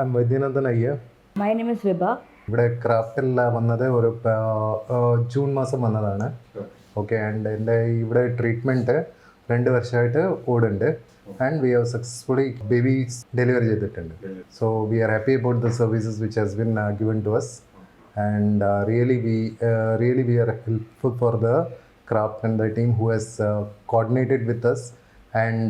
I'm Vaidyanathan Iyer. My name is Vibha. ഇവിടെ ക്രാഫ്റ്റിൽ വന്നത് ഒരു ജൂൺ മാസം വന്നതാണ്. ഓക്കെ, ആൻഡ് എൻ്റെ ഇവിടെ ട്രീറ്റ്മെൻറ്റ് 2 വർഷമായിട്ട് ഓടുന്നുണ്ട്. And we have successfully babies delivery ചെയ്തിട്ടുണ്ട്. So we are happy about the services which has been given to us. And really we are helpful for the craft and the team who has coordinated with us and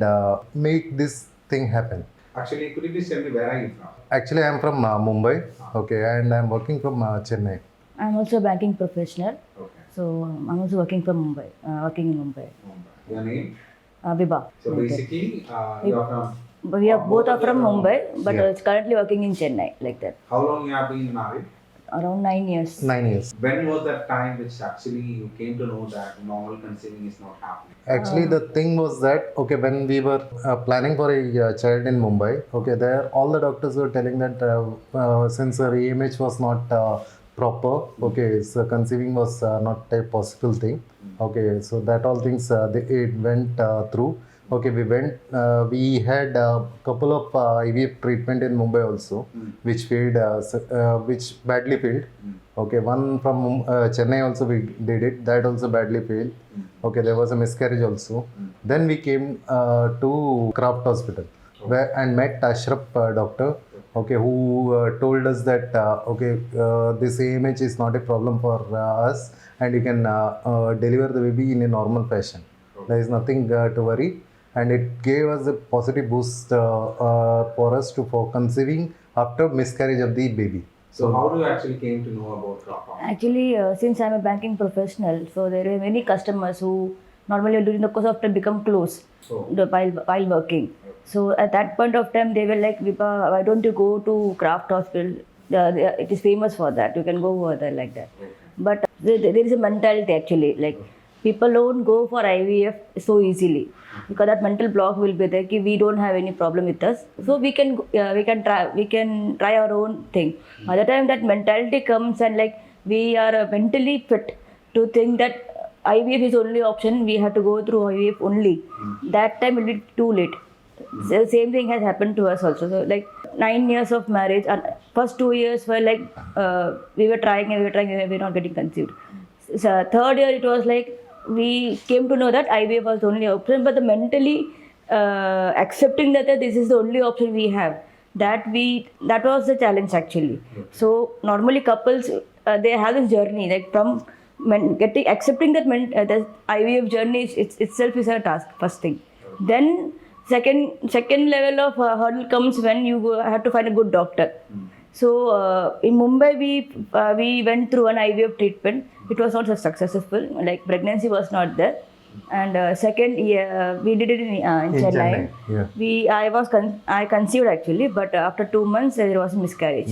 make this thing happen. Actually, could you please tell me where are you from? Actually, I am from Mumbai, okay, and I am working from Chennai. I am also a banking professional. Okay. So I am also working from Mumbai, working in Mumbai. Your name? Vibha. So basically, you are from. We are both are from Mumbai, but Yeah. currently working in Chennai, like that. How long you have been married? Around 9 years. 9 years. When was that time which actually you came to know that normal conceiving is not happening? Actually, the thing was that, okay, when we were planning for a child in Mumbai, okay, there all the doctors were telling that since her AMH was not proper, okay, so conceiving was not a possible thing. Okay, so that all things it went through. Okay, we had a couple of IVF treatment in Mumbai also, which failed, which badly failed. Okay, one from Chennai also we did it, that also badly failed. Okay, there was a miscarriage also. Then we came to Craft Hospital and met Ashraf doctor, okay, who told us that this AMH is not a problem for us and you can deliver the baby in a normal fashion. There is nothing to worry. And it gave us a positive boost for us for conceiving after miscarriage of the baby. So how do you actually came to know about Craft? Actually, since I am a banking professional, so there are many customers who normally during the course of time become close while working. So at that point of time, they were like, Vibha, why don't you go to Craft Hospital? It is famous for that. You can go over there like that. But there is a mentality actually, like people don't go for IVF so easily because that mental block will be there. We don't have any problem with us, so we can try our own thing. By the time that mentality comes and like we are mentally fit to think that IVF is the only option, we have to go through IVF only. That time will be too late. The same thing has happened to us also. So like 9 years of marriage, and first 2 years were like we were trying, we were not getting conceived. So third year it was like we came to know that IVF was the only option, but the mentally accepting that this is the only option we have, that was the challenge actually. So normally couples they have this journey like from accepting that the IVF journey itself is a task, first thing. Then second level of hurdle comes when you have to find a good doctor. So in Mumbai we went through an IVF treatment. It was not so successful, like pregnancy was not there. And second year we did it in Chennai. Yeah. I conceived actually, but after 2 months there was a miscarriage.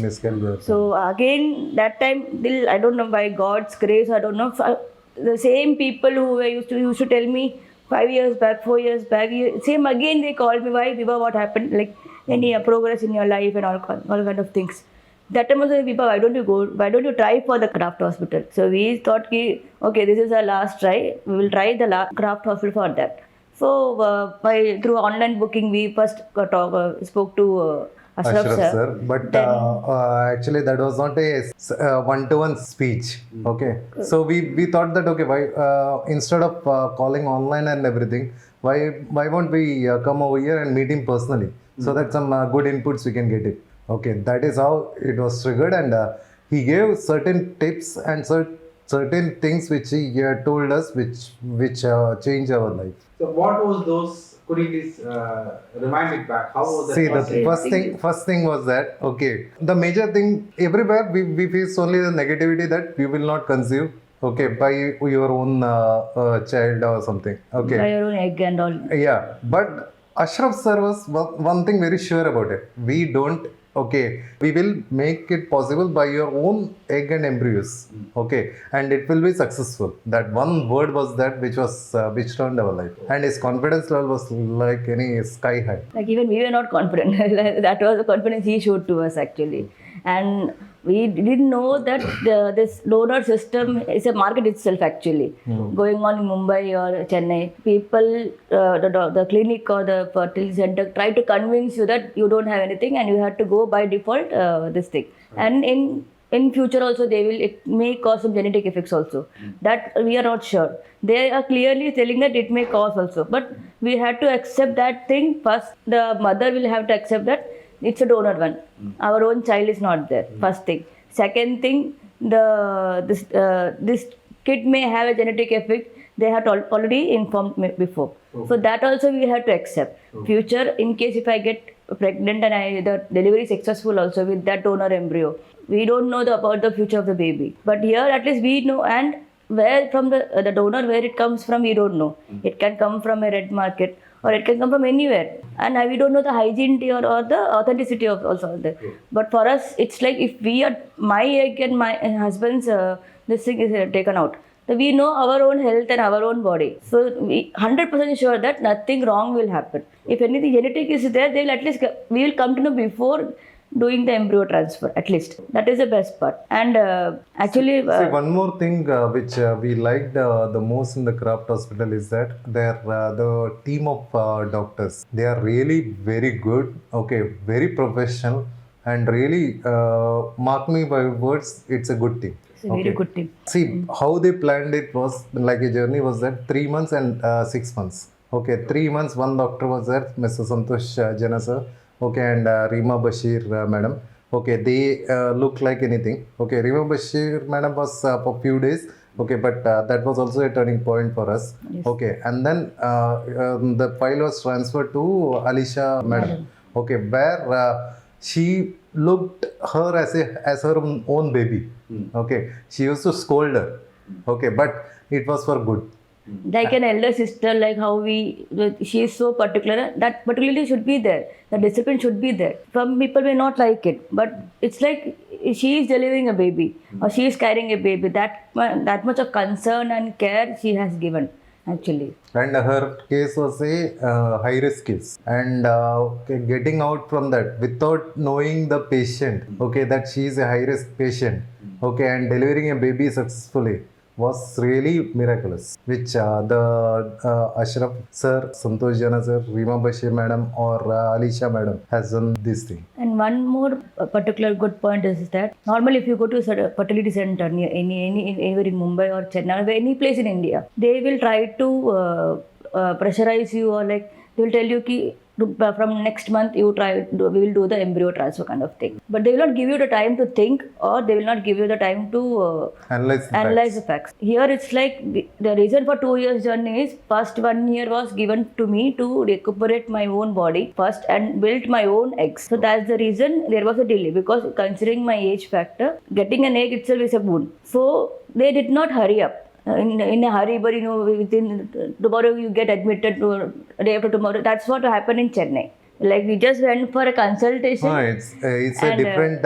So again that time, I don't know, by God's grace, I don't know, the same people who used to tell me 5 years back, 4 years back, same again they called me, why Vibha, what happened, like any progress in your life and all kind of things. That time also, Vibha, why don't you try for the Craft Hospital? So we thought, okay, this is our last try, we will try the Craft Hospital for that. So through online booking, we first spoke to Ashraf sir. But actually that was not a one-to-one speech. Okay, so we thought that, okay, why instead of calling online and everything, why won't we come over here and meet him personally, so that some good inputs we can get it. Okay, that is how it was triggered, and he gave certain tips and certain things which he told us which changed our life. So what was those? Could you please remind it back? How was that? See, the first thing was that, okay, the major thing everywhere we face only the negativity that you will not conceive, okay, by your own child or something. Okay, By your own egg and all. yeah, but Ashraf sir was one thing very sure about it. We don't. Okay, we will make it possible by your own egg and embryos. Okay, and it will be successful. That one word was that which turned our life, and his confidence level was like any sky high. Like even we were not confident. That was the confidence he showed to us actually. And We didn't know that this donor system is a market itself actually going on in Mumbai or Chennai. People, the clinic or the fertility center try to convince you that you don't have anything and you have to go by default this thing. And in future also it may cause some genetic effects also. That we are not sure. They are clearly telling that it may cause also, but we had to accept that thing first. The mother will have to accept that it's a donor one. Our own child is not there. First thing. Second thing, this kid may have a genetic effect. They had already informed me before. So that also we have to accept. Future, in case if I get pregnant and the delivery is successful also with that donor embryo, we don't know about the future of the baby. But here at least we know, and where from the donor, where it comes from, we don't know. It can come from a red market or it can come from anywhere, and we don't know the hygiene or the authenticity of also there. But for us, it's like if we are my egg and my husband's this thing is taken out, so we know our own health and our own body, so we 100% sure that nothing wrong will happen. If anything genetic is there, they'll at least we will come to know before doing the embryo transfer. At least that is the best part. And actually See, one more thing which we liked the most in the Craft Hospital is that the team of doctors, they are really very good, okay, very professional, and really mark me by words, it's a good team. it's a very good team. See, how they planned it was like a journey was that 3 months and 6 months. Okay, 3 months, one doctor was there, Mr. Santosh Jana sir, okay, and Reema Bashir madam. Okay, they look like anything. Okay, Reema Bashir madam was for few days. Okay, but that was also a turning point for us. Yes. Okay, and then the file was transferred to Alisha madam. Okay, where she looked her as her own baby. Okay, she used to scold her. Okay, but it was for good. Like an elder sister, like how she is so particular, that particularly should be there. The discipline should be there. Some people may not like it, but it's like she is delivering a baby or she is carrying a baby. That much of concern and care she has given actually. And her case was a high risk case, and getting out from that without knowing the patient, okay, that she is a high risk patient, okay, and delivering a baby successfully was really miraculous, which the Ashraf sir, Santosh Jana sir, Reema Bashir madam or Alisha madam has done this thing. And one more particular good point is that normally if you go to a fertility center near anywhere in Mumbai or Chennai or any place in India, they will try to pressurize you, or like they will tell you ki from next month we will do the embryo transfer kind of thing. But they will not give you the time to think, or they will not give you the time to analyze the facts. Here it's like the reason for 2 years journey is first 1 year was given to me to recuperate my own body first and build my own eggs. So that's the reason there was a delay, because considering my age factor, getting an egg itself is a boon. So they did not hurry up. In a hurry, but within tomorrow you get admitted to day after tomorrow. That's what happened in Chennai. Like we just went for a consultation. It's a different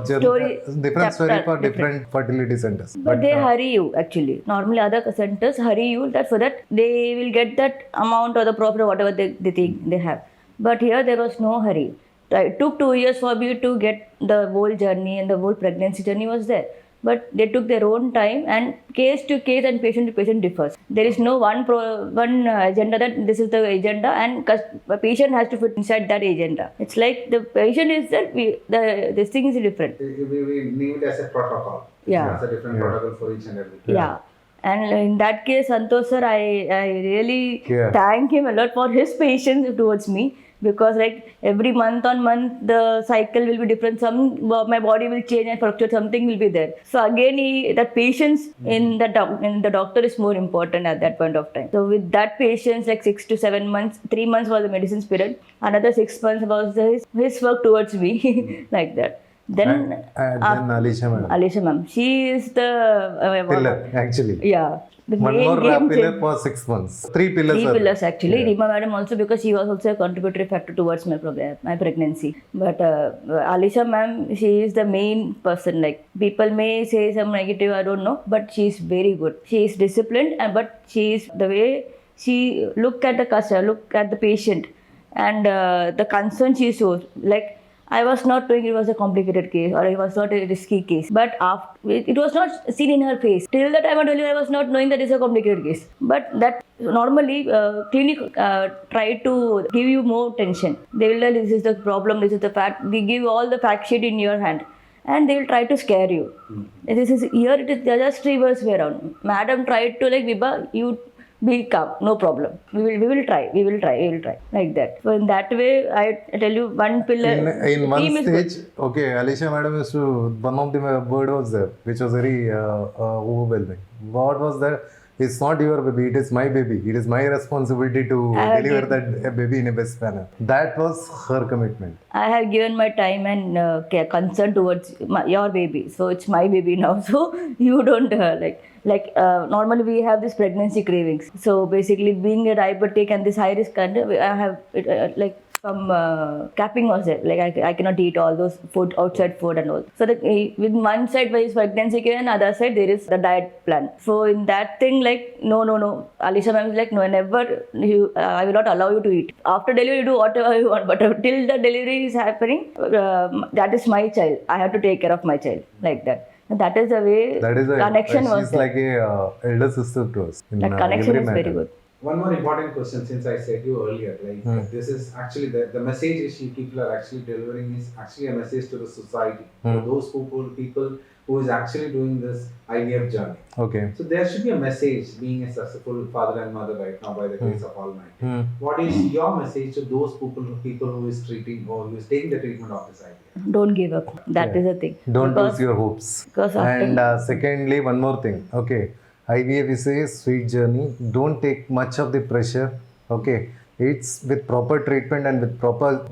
journey, different story for different fertility centers. But they hurry you actually. Normally other centers hurry you so that they will get that amount or the profit or whatever they think they have. But here there was no hurry. It took 2 years for me to get the whole journey, and the whole pregnancy journey was there. But they took their own time, and case to case and patient to patient differs. There is no one agenda that this is the agenda and the patient has to fit inside that agenda. It's like the patient is that this thing is different. We need it as a protocol. Yeah. It's a different protocol for each and everything. Yeah. And in that case, Santosh sir, I really thank him a lot for his patience towards me, because like every month on month the cycle will be different. My body will change and fluctuate, something will be there. So again that patience in the doctor is more important at that point of time. So with that patience, like 6 to 7 months, 3 months was the medicine period, another 6 months was his work towards me. Like that. Then Alisha ma'am, she is the pillar actually. Yeah. The one more pillar for 6 months. 3 pillars. 3 pillars actually. Yeah. Reema madam also, because she was also a contributory factor towards my pregnancy. But Alisha ma'am, she is the main person. Like people may say some negative, I don't know, but she is very good. She is disciplined, but she is the way she look at the customer, look at the patient, and the concern she shows. Like I was not knowing it was a complicated case or it was not a risky case. But after, it was not seen in her face. Till the time I told you, I was not knowing that it's a complicated case. But that normally clinic try to give you more tension. They will tell this is the problem, this is the fact. They give all the fact sheet in your hand. And they will try to scare you. This is here. It is just reverse way around. Madam tried to like Vibha, you be calm, no problem. We will try, like that. So in that way, I tell you, one pillar. In one team is good. stage, okay, Alicia madam used to, one of the word was there, which was very overwhelming. What was that? It's not your baby, it is my baby. It is my responsibility to deliver that baby in a best manner. That was her commitment. I have given my time and concern towards your baby. So it's my baby now. So you don't normally we have this pregnancy cravings. So basically being a diabetic and this high risk country, I have some capping was there. Like I cannot eat all those food, outside food and all. So with one side there is pregnancy care and other side there is the diet plan. So in that thing like no. Alicia ma'am is like no, never. I will not allow you to eat. After delivery you do whatever you want, but till the delivery is happening, that is my child. I have to take care of my child like that. And that is the way connection was. She's like a elder sister to us. That connection is very good. One more important question, since I said you earlier, like this is actually the message is people are actually delivering is actually a message to the society, for those people who is actually doing this IVF journey. Okay. So there should be a message, being a successful father and mother right now by the grace of Almighty. What is your message to those people who is treating or who is taking the treatment of this IVF? Don't give up. That is the thing. Don't lose your hopes. And secondly, one more thing. Okay. IVF is a sweet journey. Don't take much of the pressure. Okay. It's with proper treatment and with proper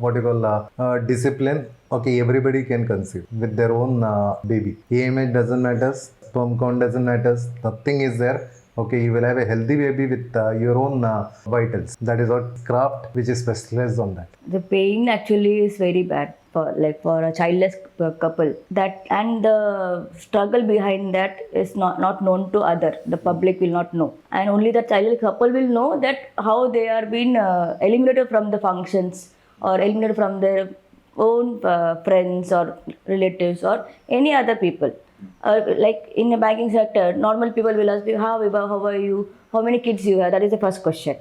discipline. Okay, everybody can conceive with their own baby. AMH doesn't matter. Sperm count doesn't matter. Nothing is there. Okay, you will have a healthy baby with your own vitals. That is what craft which is specialized on that. The pain actually is very bad for a childless couple. That and the struggle behind that is not known to other. The public will not know, and only the childless couple will know that how they are being eliminated from the functions or eliminated from their own friends or relatives or any other people. Like in the banking sector, normal people will ask you, how are you? How many kids you have? That is the first question.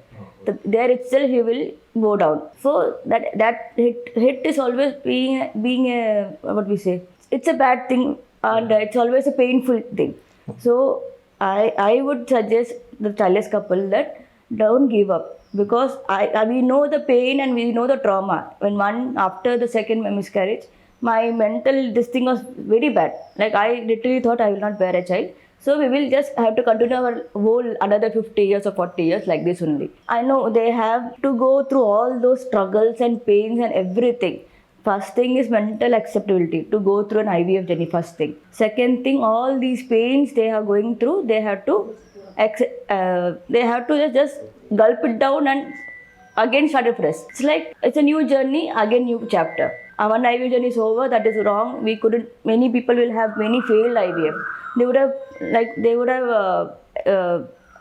There itself you will go down. So that hit is always being a what we say. It's a bad thing and it's always a painful thing. So I would suggest the childless couple that don't give up. Because we know the pain and we know the trauma. When after the second miscarriage, my mental this thing was very bad. Like I literally thought I will not bear a child. So we will just have to continue our whole another 50 years or 40 years like this only. I know they have to go through all those struggles and pains and everything. First thing is mental acceptability to go through an IVF journey. First thing. Second thing, all these pains they are going through, they have to just gulp it down and again start afresh. It's like it's a new journey, again new chapter. Our IVF journey is over. That is wrong. Many people will have many failed IVF. They would have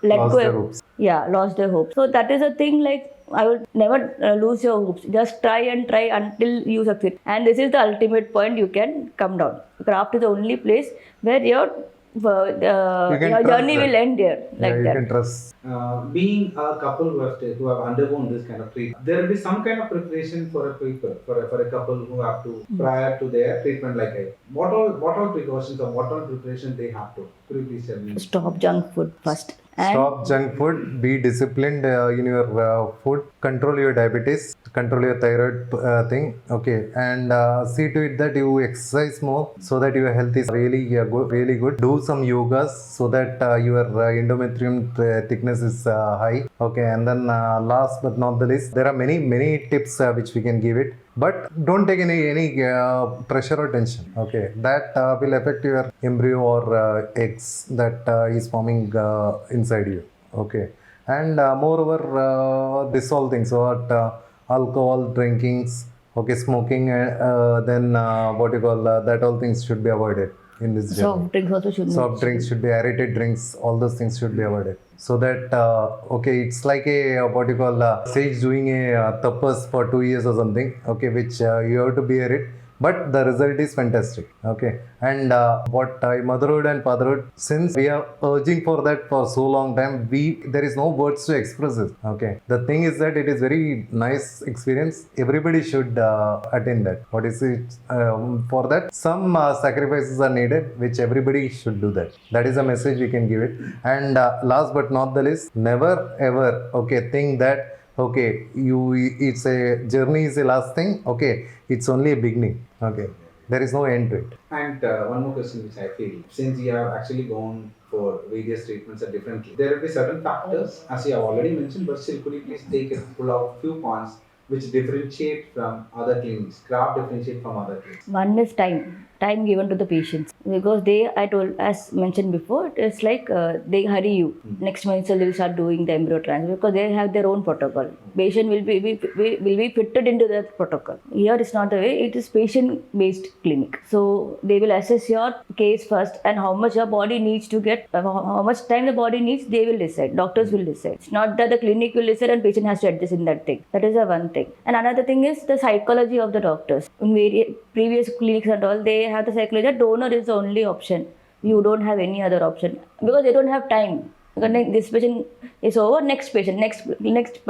Lost their hopes. Yeah, lost their hopes. So that is a thing. Like I would never lose your hopes. Just try until you succeed. And this is the ultimate point. You can come down. Craft is the only place where your journey will end there. Like you that. can trust. Being a couple who have undergone this kind of treatment, there will be some kind of preparation for a couple who have to prior to their treatment. Like what all precautions or what all preparation they have to? Could you please tell me? Stop junk food first. Stop junk food, be disciplined in your food, control your diabetes, control your thyroid thing, okay, and see to it that you exercise more so that your health is really good. Do some yogas so that your endometrium thickness is high, okay, and then last but not the least, there are many tips which we can give it. But don't take any pressure or tension. Okay, that will affect your embryo or eggs that is forming inside you. Okay, and moreover, this all things. So alcohol, drinkings, okay, smoking, then that all things should be avoided in this journey. Soft drinks also should. Soft drinks should be aerated drinks. All those things should be avoided. So that okay, it's like a sage doing a tapas for 2 years or something. Okay, which you have to bear it. but the result is fantastic. Okay, and what motherhood and fatherhood, since we are urging for that for so long time, there is no words to express it. Okay, the thing is that it is very nice experience. Everybody should attend that. What is it? For that, some sacrifices are needed, which everybody should do that. That is a message we can give it. And last but not the least, never ever think that it's a journey is the last thing. Okay, it's only a beginning. Okay, there is no end to it. And one more question which I feel, since you have actually gone for various treatments at differently, there will be certain factors, as you have already mentioned, but still could you please pull out few points which differentiate from other clinics, craft differentiate from other clinics? One is time given to the patients, because I told, as mentioned before, it's like they hurry you. Next month so they'll start doing the embryo transfer because they have their own protocol. Patient will be fitted into that protocol. Here it's not the way. It is patient-based clinic. So they will assess your case first and how much your body needs to get, how much time the body needs. They will decide. Doctors will decide. It's not that the clinic will decide and patient has to adjust in that thing. That is the one thing. And another thing is the psychology of the doctors. In various previous clinics and all, they have the psychology that donor is the only option. You don't have any other option because they don't have time. This patient is over, next patient, next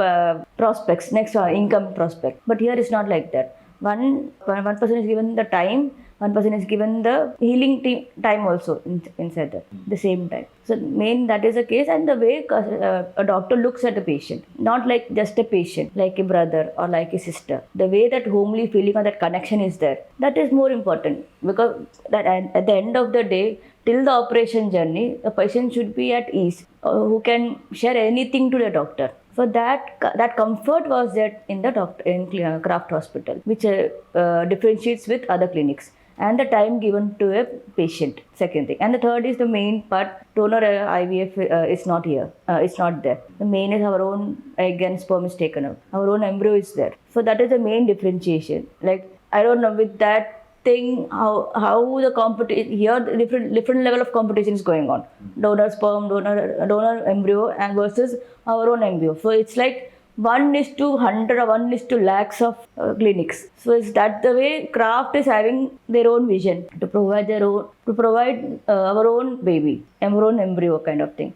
prospects, next income prospect. But here it's not like that. One person is given the time, one person is given the healing time also inside that, the same time. So that is the case, and the way a doctor looks at the patient, not like just a patient, like a brother or like a sister. The way that homely feeling or that connection is there, that is more important, because that at the end of the day, till the operation journey, the patient should be at ease, who can share anything to the doctor. So that comfort was there in Kraft Hospital, which differentiates with other clinics. And the time given to a patient, second thing. And the third is the main part, donor IVF is not here, it's not there. The main is our own egg and sperm is taken out. Our own embryo is there. So that is the main differentiation. Like, I don't know, with that thing, how the competition, here different level of competition is going on. Donor sperm, donor embryo and versus our own embryo. So it's like 1:100 or 1:1 lakhs of clinics. So is that the way Kraft is having their own vision to provide our own baby, our own embryo kind of thing,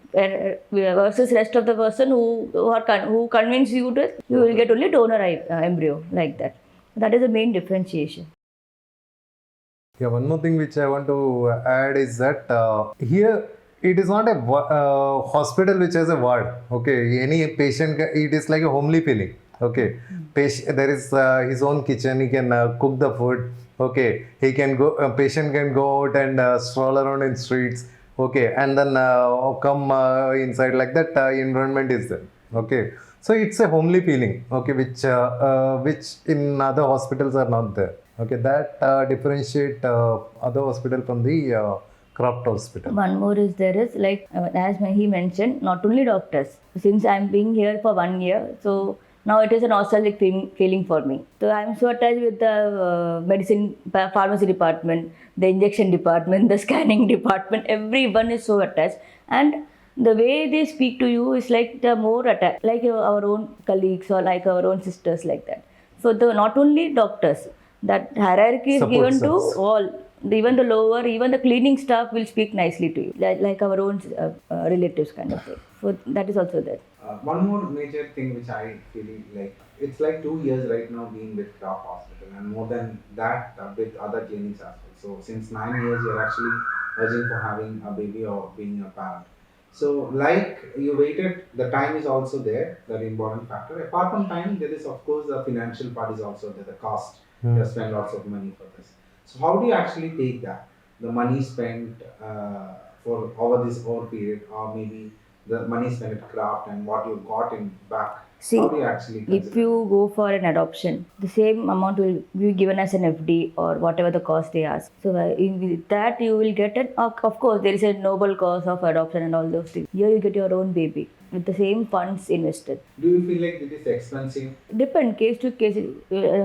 versus rest of the person who convince you that you will get only donor embryo like that. That is the main differentiation. Yeah, one more thing which I want to add is that here it is not a hospital which has a ward. Okay, any patient, it is like a homely feeling. Okay, there is his own kitchen. He can cook the food. Okay, he can go. Patient can go out and stroll around in streets. Okay, and then come inside like that. Environment is there. Okay, so it's a homely feeling. Okay, which in other hospitals are not there. Okay, that differentiate other hospital from the Kraft Hospital. One more is there is like, as he mentioned, not only doctors. Since I'm being here for 1 year, so now it is a nostalgic feeling for me. So I'm so attached with the medicine, pharmacy department, the injection department, the scanning department. Everyone is so attached, and the way they speak to you is like they're more attached, like our own colleagues or like our own sisters, like that. So not only doctors, that hierarchy is given to all. Even the lower, even the cleaning staff will speak nicely to you, like our own relatives kind of thing. So that is also there. One more major thing which I feel like, it's like 2 years right now being with Kraft Hospital, and more than that with other clinics as well. So since 9 years you're actually urging for having a baby or being a parent. So like you waited, the time is also there, that important factor. Apart from time, there is of course the financial part is also there, the cost. You spend lots of money for this. So how do you actually take that, the money spent for over this whole period, or maybe the money spent at Kraft and what you got in back? See, how do you actually consider? If you go for an adoption, the same amount will be given as an FD or whatever the cost they ask. So with that you will get it. Of course, there is a noble cause of adoption and all those things. Here you get your own baby with the same funds invested. Do you feel like it is expensive? Depend case to case,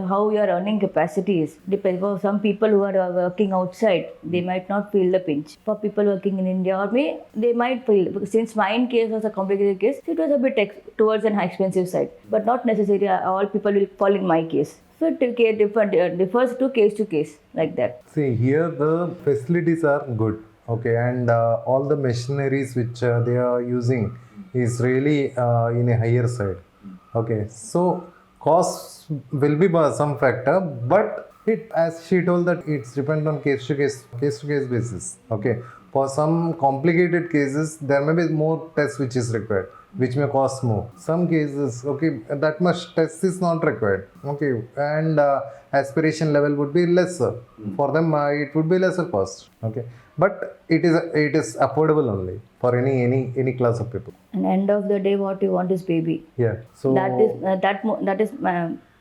how your earning capacity is. Depends. For some people who are working outside, they might not feel the pinch. For people working in India or they might feel. Since mine case was a complicated case, it was a bit towards an expensive side. But not necessarily all people will fall in my case. So it differs to case like that. See, here the facilities are good, okay, and all the machineries which they are using is really in a higher side, okay. So costs will be some factor, but it, as she told, that it's depend on case to case basis, okay. For some complicated cases, there may be more tests which is required, which may cost more. Some cases, okay, that much test is not required, okay, and aspiration level would be lesser. For them, it would be lesser cost, okay. But it is affordable only for any class of people. And end of the day, what you want is baby. Yeah. So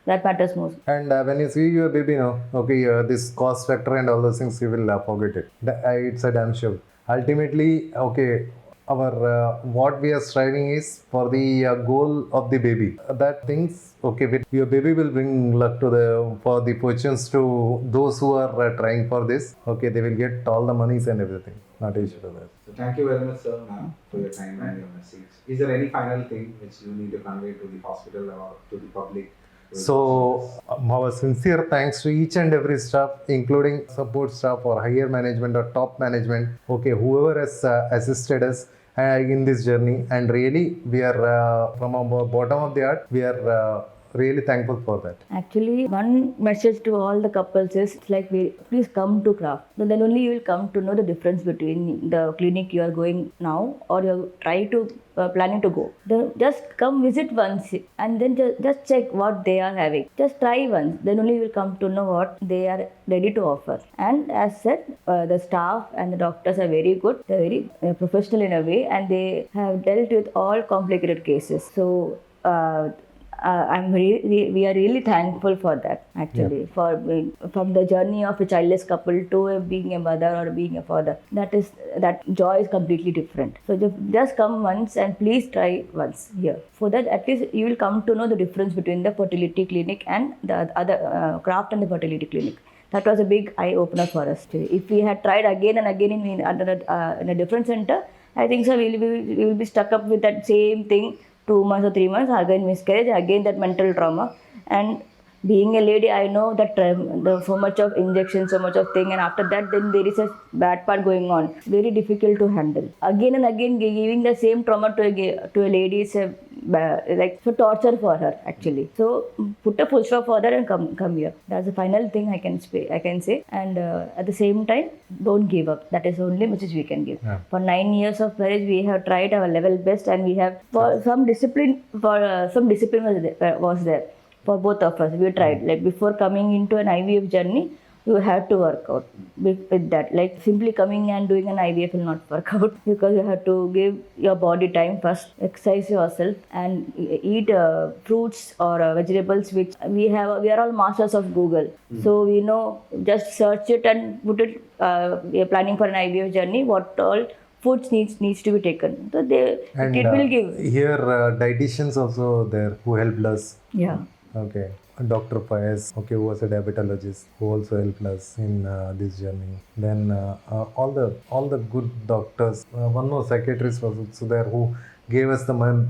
That matters most. and when you see your baby now, okay, this cost factor and all those things, you will forget it. It's a damn sure. Ultimately, okay, our what we are striving is for the goal of the baby. That things, okay, with your baby will bring luck to for the fortunes to those who are trying for this. Okay, they will get all the monies and everything. Not an issue to that. So thank you very much, sir, ma'am, for your time and your message. Is there any final thing which you need to convey to the hospital or to the public? So, our sincere thanks to each and every staff, including support staff or higher management or top management, okay, whoever has assisted us in this journey. And really, we are from our bottom of the heart, we are really thankful for that. Actually, one message to all the couples is like, please come to craft. So then only you will come to know the difference between the clinic you are going now or you try to planning to go. Then just come visit once and then just check what they are having. Just try once. Then only you will come to know what they are ready to offer. And as said, the staff and the doctors are very good. They are very professional in a way, and they have dealt with all complicated cases. So. We are really thankful for that, actually, from the journey of a childless couple to being a mother or being a father. That joy is completely different. So just come once and please try once here. For that, at least you will come to know the difference between the fertility clinic and the other craft and the fertility clinic. That was a big eye opener for us. If we had tried again and again in a different center, I think so we will be stuck up with that same thing. 2 months or 3 months, again miscarriage, again that mental trauma. And being a lady, I know that so much of injection, so much of thing, and after that then there is a bad part going on. It's very difficult to handle. Again and again giving the same trauma to a lady is like so torture for her, actually. So put a full stop for that and come here. That's the final thing I can say. And at the same time, don't give up. That is the only message we can give. Yeah. For 9 years of marriage, we have tried our level best, and we have some discipline was there. For both of us, we tried. Like before coming into an IVF journey, you have to work out with that. Like simply coming and doing an IVF will not work out, because you have to give your body time first, exercise yourself, and eat fruits or vegetables. Which we are all masters of Google, so we know. Just search it and put it. We are planning for an IVF journey. What all foods needs to be taken. So it will give. Here, dietitians also there who helped us. Yeah. Okay, Dr. Fayez, okay, who was a diabetologist, who also helped us in this journey. Then all the good doctors. One more psychiatrist was also there who gave us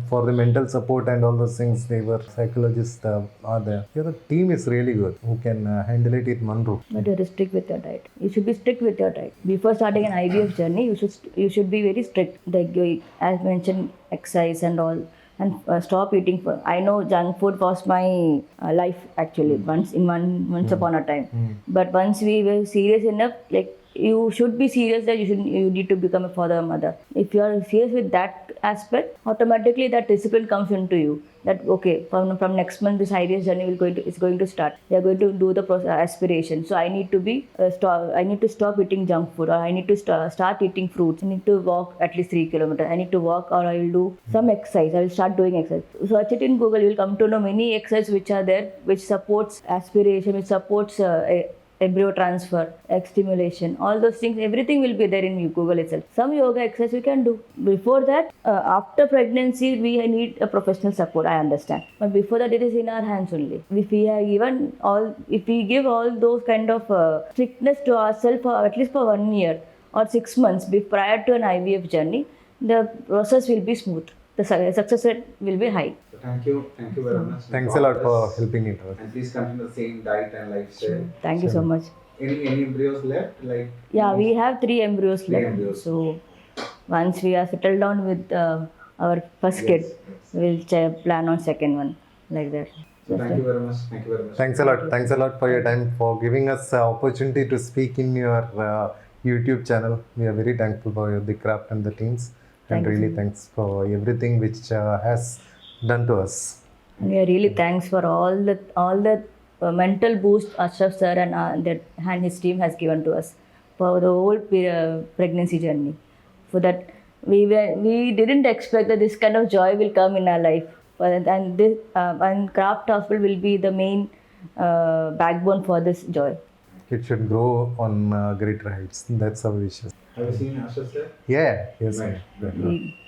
for the mental support and all those things. They were psychologists are there. Yeah, the team is really good who can handle it in one roof. But you have to stick with your diet. You should be strict with your diet. Before starting an IVF journey, you should be very strict. Like as mentioned, exercise and all. And stop eating. I know junk food was my life, actually, once upon a time. But once we were serious enough, like you should be serious that you need to become a father or mother. If you are serious with that aspect, automatically that discipline comes into you. That okay, from next month this IVF journey is going to start. We are going to do the aspiration. So I need to be I need to stop eating junk food, or I need to start eating fruits. I need to walk at least 3 kilometers. I need to walk, or I will do some exercise. I will start doing exercise. Search it in Google. You will come to know many exercises which are there, which supports aspiration, which supports embryo transfer, egg stimulation, all those things, everything will be there in Google itself. Some yoga exercise we can do. Before that, after pregnancy, we need a professional support, I understand. But before that, it is in our hands only. If we give all those kind of strictness to ourselves for at least for 1 year or 6 months prior to an IVF journey, the process will be smooth. The success rate will be high. thank you very much. Thanks a lot for helping it out. And please continue the same diet and lifestyle. Thank you so much. Any embryos left? Like Yeah, we have 3 embryos Three left. embryos. So once we are settled down with our first kid, we'll plan on second one, like that. So thank you very much. Thank you very much. Thanks a lot. Thanks a lot for your time, for giving us the opportunity to speak in your YouTube channel. We are very thankful for the craft and the teams. Thank And you. really thanks for everything which has done to us. And we are really thanks for all the mental boost Ashraf sir and his team has given to us for the whole pregnancy journey. For that, we didn't expect that this kind of joy will come in our life. And this and Craft Hospital will be the main backbone for this joy. It should grow on greater heights. That's our wishes. Have you seen Ashraf sir? Yeah. Yes. Right. Right. We-